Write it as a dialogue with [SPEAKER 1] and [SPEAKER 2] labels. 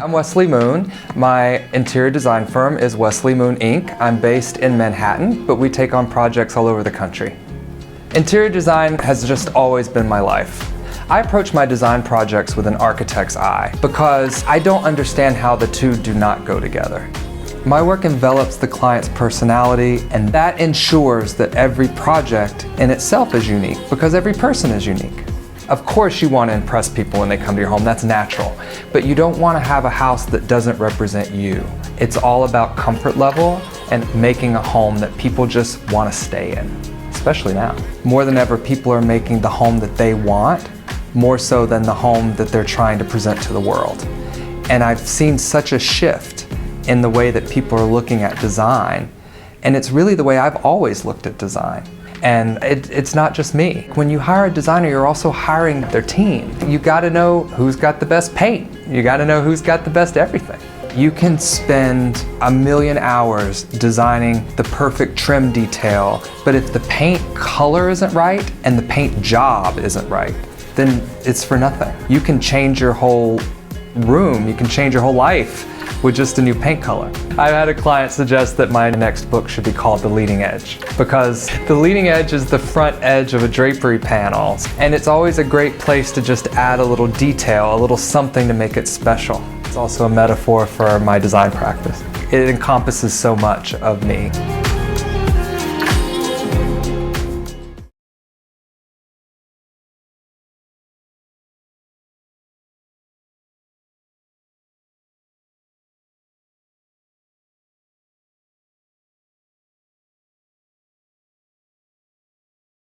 [SPEAKER 1] I'm Wesley Moon. My interior design firm is Wesley Moon Inc. I'm based in Manhattan, but we take on projects all over the country. Interior design has just always been my life. I approach my design projects with an architect's eye because I don't understand how the two do not go together. My work envelops the client's personality, and that ensures that every project in itself is unique because every person is unique. Of course you want to impress people when they come to your home, that's natural, but you don't want to have a house that doesn't represent you. It's all about comfort level and making a home that people just want to stay in, especially now. More than ever, people are making the home that they want, more so than the home that they're trying to present to the world. And I've seen such a shift in the way that people are looking at design, and it's really the way I've always looked at design. And it's not just me. When you hire a designer, you're also hiring their team. You gotta know who's got the best paint. You gotta know who's got the best everything. You can spend a million hours designing the perfect trim detail, but if the paint color isn't right and the paint job isn't right, then it's for nothing. You can change your whole room, you can change your whole life with just a new paint color. I've had a client suggest that my next book should be called The Leading Edge, because the leading edge is the front edge of a drapery panel, and it's always a great place to just add a little detail, a little something to make it special. It's also a metaphor for my design practice. It encompasses so much of me.